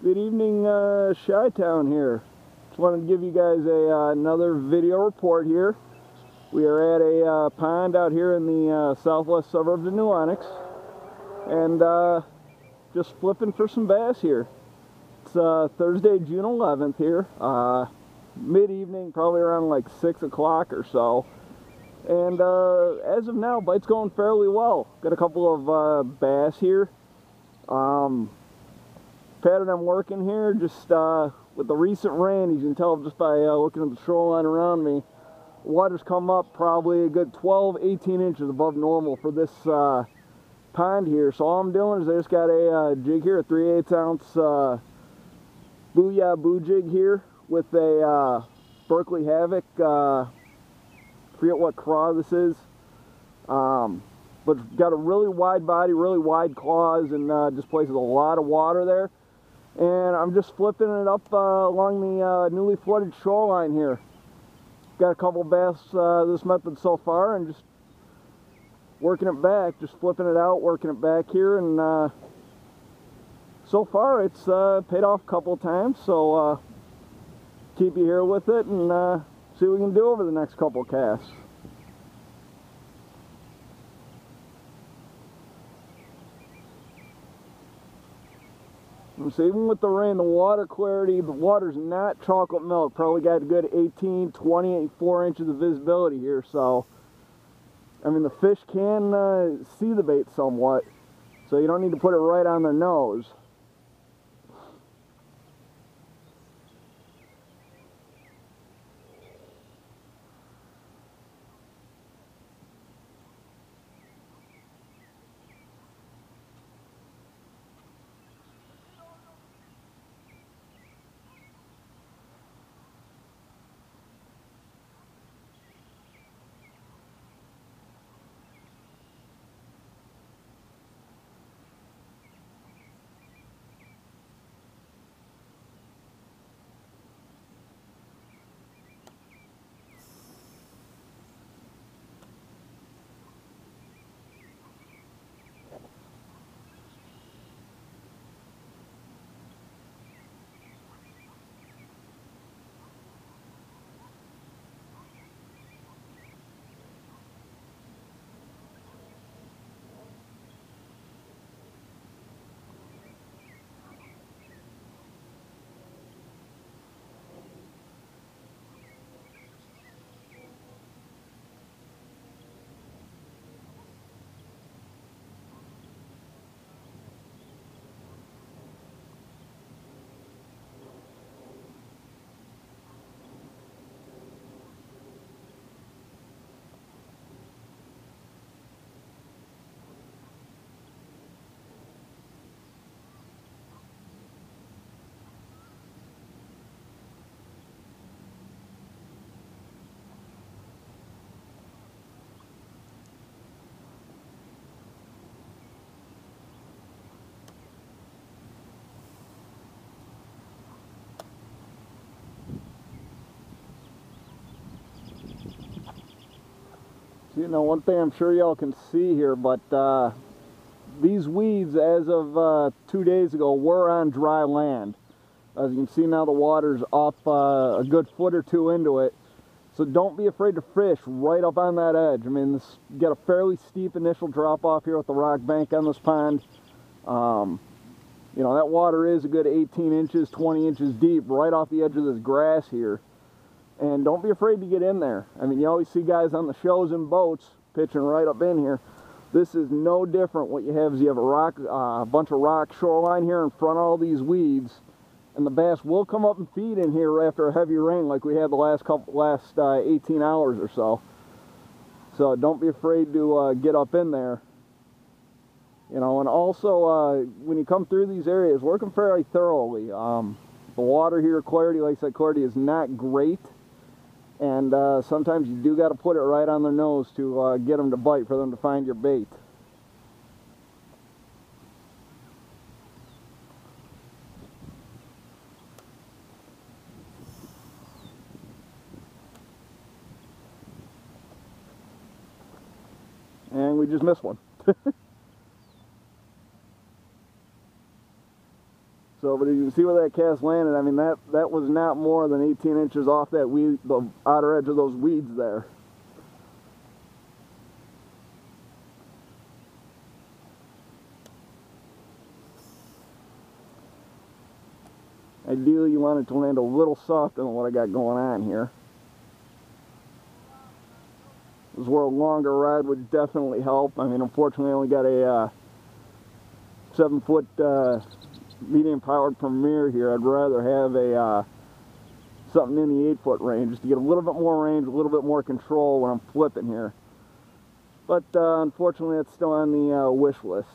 Good evening, Chi-Town here. Just wanted to give you guys another video report here. We are at a pond out here in the southwest suburbs of New Lenox, and just flipping for some bass here. It's Thursday, June 11th here, mid-evening, probably around like 6 o'clock or so. And as of now, bite's going fairly well. Got a couple of bass here. Pattern I'm working here, just with the recent rain, as you can tell just by looking at the shoreline around me, water's come up probably a good 12-18 inches above normal for this pond here. So all I'm doing is I just got a jig here, a 3/8 ounce Booyah Boo jig here with a Berkeley Havoc. Forget what craw this is, but it's got a really wide body, really wide claws, and just places a lot of water there. And I'm just flipping it up along the newly flooded shoreline here. Got a couple bass this method so far, and just working it back, just flipping it out, working it back here, and so far it's paid off a couple times. So keep you here with it and see what we can do over the next couple casts. So even with the rain, the water clarity, the water's not chocolate milk. Probably got a good 18, 24 inches of visibility here. So, I mean, the fish can see the bait somewhat. So you don't need to put it right on their nose. You know, one thing I'm sure y'all can see here, but these weeds, as of 2 days ago, were on dry land. As you can see now, the water's up a good foot or two into it. So don't be afraid to fish right up on that edge. I mean, this got a fairly steep initial drop off here with the rock bank on this pond. You know, that water is a good 18 inches, 20 inches deep right off the edge of this grass here. And don't be afraid to get in there. I mean, you always see guys on the shows in boats pitching right up in here. This is no different. What you have is you have a bunch of rock shoreline here in front of all these weeds, and the bass will come up and feed in here after a heavy rain like we had the last 18 hours or so. So don't be afraid to get up in there. You know, and also when you come through these areas, work them fairly thoroughly. The water here, clarity, like I said, clarity is not great. And sometimes you do got to put it right on their nose to get them to bite, for them to find your bait. And we just missed one. So, but as you can see where that cast landed, I mean, that was not more than 18 inches off that weed, the outer edge of those weeds there. Ideally, you want it to land a little softer than what I got going on here. This is where a longer rod would definitely help. I mean, unfortunately, I only got a 7-foot medium-powered Premier here. I'd rather have a something in the 8-foot range just to get a little bit more range, a little bit more control when I'm flipping here. But unfortunately, it's still on the wish list.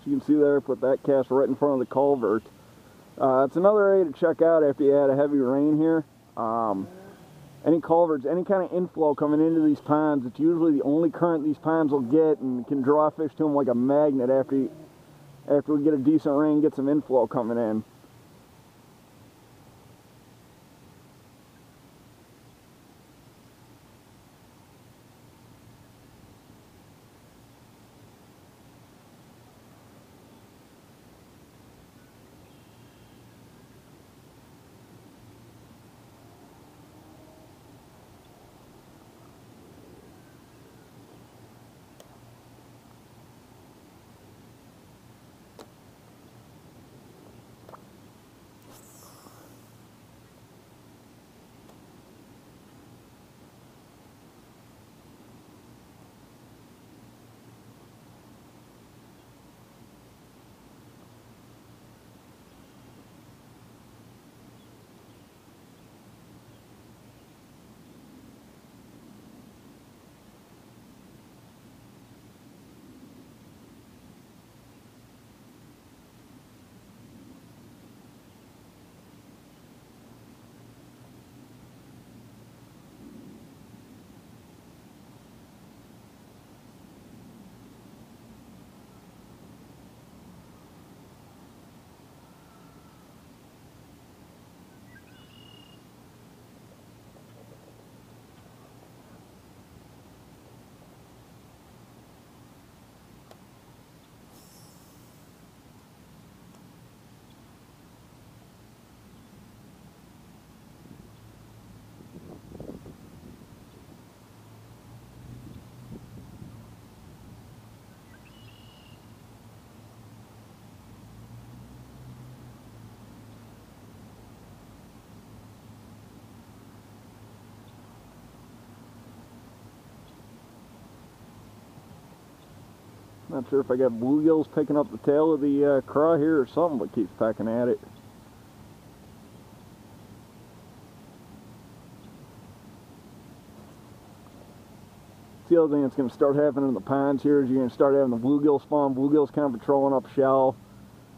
You can see there, I put that cast right in front of the culvert. It's another area to check out after you had a heavy rain here. Any culverts, any kind of inflow coming into these ponds, it's usually the only current these ponds will get, and can draw fish to them like a magnet after we get a decent rain, get some inflow coming in. Not sure if I got bluegills picking up the tail of the craw here or something, but keeps pecking at it. The other thing that's going to start happening in the ponds here is you're going to start having the bluegill spawn. Bluegills kind of patrolling up shell.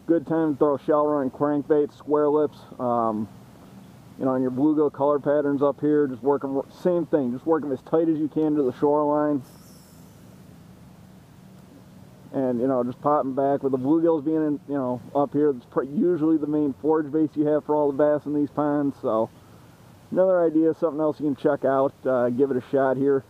Good time to throw shell running crankbait, square lips. You know, and your bluegill color patterns up here, just working, same thing, just working as tight as you can to the shoreline. And, you know, just popping back with the bluegills being in, you know, up here. That's usually the main forage base you have for all the bass in these ponds. So Another idea, something else you can check out, give it a shot here.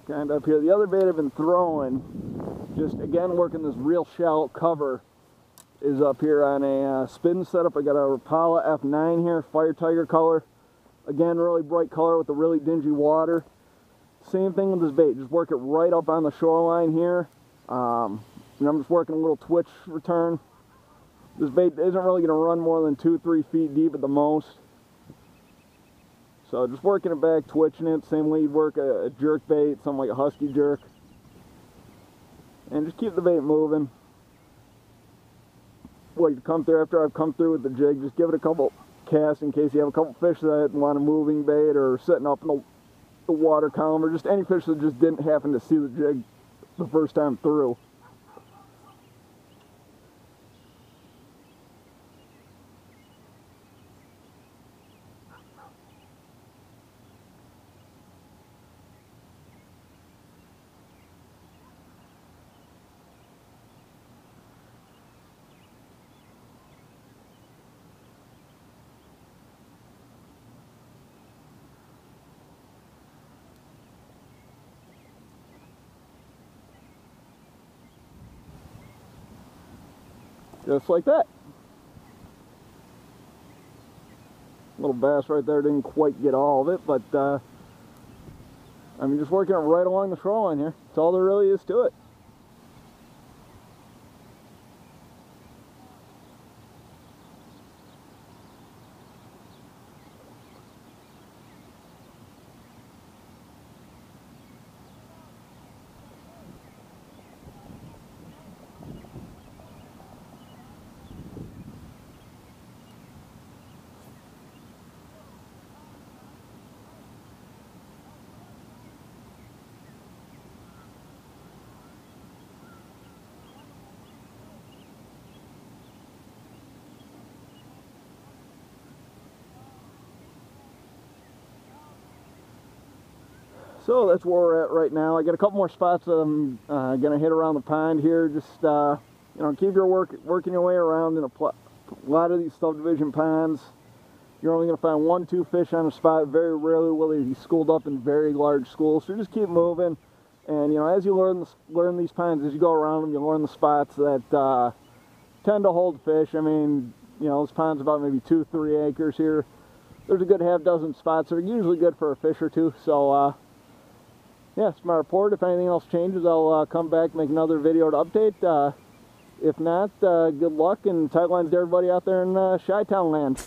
Kind of up here. The other bait I've been throwing, just again working this real shallow cover, is up here on a spin setup. I got a Rapala F9 here, Fire Tiger color. Again, really bright color with a really dingy water. Same thing with this bait, just work it right up on the shoreline here. And I'm just working a little twitch return. This bait isn't really going to run more than 2-3 feet deep at the most. So just working it back, twitching it, same way you'd work a jerk bait, something like a husky jerk. And just keep the bait moving. Like to come through after I've come through with the jig, just give it a couple casts in case you have a couple fish that want a moving bait or sitting up in the water column, or just any fish that just didn't happen to see the jig the first time through. Just like that. Little bass right there, didn't quite get all of it, but I mean, just working it right along the shoreline here. That's all there really is to it. So that's where we're at right now. I got a couple more spots that I'm gonna hit around the pond here. Just you know, keep your working your way around in a lot of these subdivision ponds. You're only gonna find 1-2 fish on a spot. Very rarely will they be schooled up in very large schools. So just keep moving, and you know, as you learn these ponds, as you go around them, you learn the spots that tend to hold fish. I mean, you know, this pond's about maybe 2-3 acres here. There's a good half dozen spots that are usually good for a fish or two. So yeah, it's my report. If anything else changes, I'll come back, make another video to update. If not, good luck and tight lines to everybody out there in Chi-Town land.